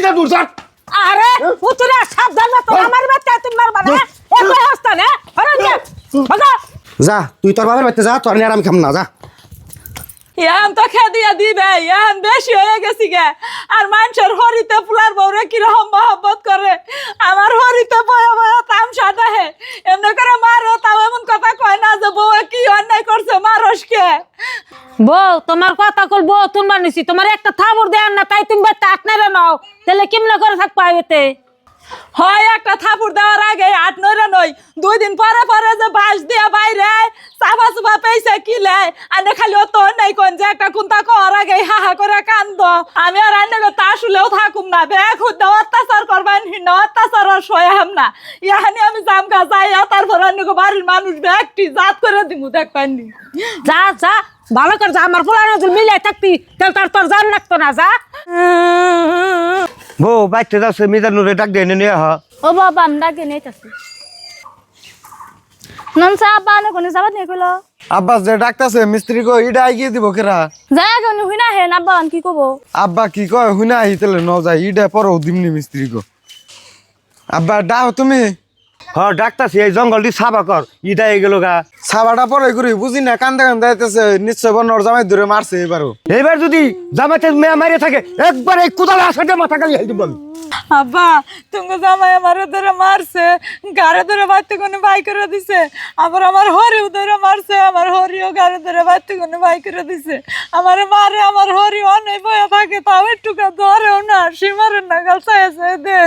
মিজা দূর যা আরে পুতুরা সাবধান না তো আমার বাচ্চা তুমি মারবা না একই অবস্থা না আরে বাবা যা তুই তোর বাবার বাড়িতে যা তোর নিয়ে আর আমি খাম না যা ইয়ান তো খেদিয়া দিবে ইয়ান বেশি হয়ে গেছি গে আর মানুষের হরিতে ফুলার বউরে কিরকম মহব্বত করে আমার হরিতে বয়া বয়া তামসা দেহে এমনি করে মারো তাও এমন কথা কয় না যে বউ কি অন্যায় করছে মারসকে বউ তোমার কথা কল বউ তুমি নিছি তোমার একটা থাবর দেন না তাই তুমি বাচ্চা আপনারা নাও তাহলে কেমনে করে থাক পাইতে হয় একটা থাপুর দেওয়ার আগে ৮ ৯ নয় ২ দিন পরে পরে যে বাঁশ দিয়া বাইরে চাপা চুপা পেয়েছে কিলে আনে খালি ও তো নাই কোন যে একটা কুন্তা করার আগে হাহা করে কান্দ আমি আর আনে তা আসলেও থাকুম না বেগ হুদ্দা অত্যাচার করবেন হিন্ন অত্যাচার আর সয়াম না ইয়াহানি আমি জামকা যাই তারপর আনে বাড়ির মানুষ ব্যক্তি জাত করে দিমু দেখবেননি যা যা ভালো করে যা আমার পোলা নজর মিলাই থাকতি তাহলে তার তোর জান লাগতো না যা বউ বাইতে যাচ্ছে মিজান নুরে ডাক দিয়ে নিয়ে হ ও বাবা আমি ডাকে নেইতাছি ননসা আব্বা না কোনে যাবাত নে কইলো আব্বাস যে ডাকতাছে মিস্ত্রি কো ইডা আইগিয়ে দিব কেরা যায় কোন হুইনা হে না আব্বা কি কব আব্বা কি কয় হুনা আইতেলে ন যায় ইডা পরও দিমনি মিস্ত্রি কো আব্বা ডাও তুমি হ ডাকতাছি এই জঙ্গলটি সাবা কর ইটা এই গেল গা সাবাটা পরে করি বুঝি না কান্দা কান্দা আইতেছে নিশ্চয় বনর জামাই ধরে মারছে এবারও এইবার যদি জামাতে মেয়ে মারিয়ে থাকে একবার এই কুদালে আসাতে মাথা কালি হাই দিব আমি আব্বা তুমি জামাই আমার ধরে মারছে গাড়ে ধরে বাড়তে কোনো বাই করে দিছে আবার আমার হরিও ধরে মারছে আমার হরিও গাড়ে ধরে বাড়তে কোনো বাই করে দিছে আমার মারে আমার হরি অনেক বয়া থাকে তাও একটুকা ধরেও না সীমারের নাগাল চাইছে দে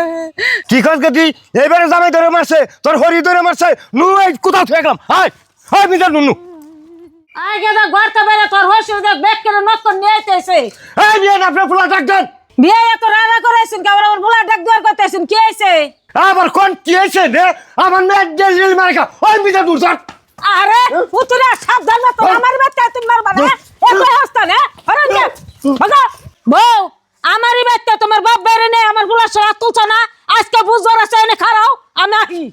কি কস গতি এইবারে জামাই ধরে মারছে তোর হরি ধরে মারছে নু এই কোথাও ফেকলাম হাই হাই মিজান নুনু আগে দা ঘরটা বাইরে তোর হইছে দেখ ব্যাগ করে নক নিয়ে আইতেছে এই বিয়ে না আপনার ফুলা ডাক দেন বিয়ে এত রানা করেছেন কি আমার পোলা ডাক দেওয়ার করতেছেন কি হইছে আবার কোন কি হয়েছে রে আমার মেয়ে জেল মারে খা ওই মিজান দূর যা আরে পুতুরা সাবধান না তো আমার বাচ্চা তুমি মারবা না একই অবস্থা না আরে বাবা বউ আমারই বাচ্চা তোমার বাপ বেরে নেই আমার পোলা সরা তুলছ না আজকে বুঝবার আছে এনে খারাও আমি আহি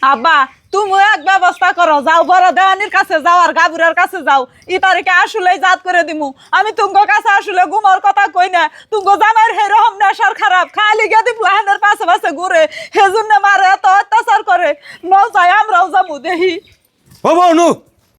আব্বা তুমি এক ব্যবস্থা করো যাও বড় দেওয়ানির কাছে যাও আর গাবুরের কাছে যাও ই তারিখে আসলে জাত করে দিমু আমি তুমগো কাছে আসলে ঘুমার কথা কই না তুমগো জামার হেরকম নেশার খারাপ খালি গেদি প্লাহানের পাশে পাশে ঘুরে হেজুন্নে মারে এত অত্যাচার করে ন যাই আমরাও যাবো দেখি ও বউ নু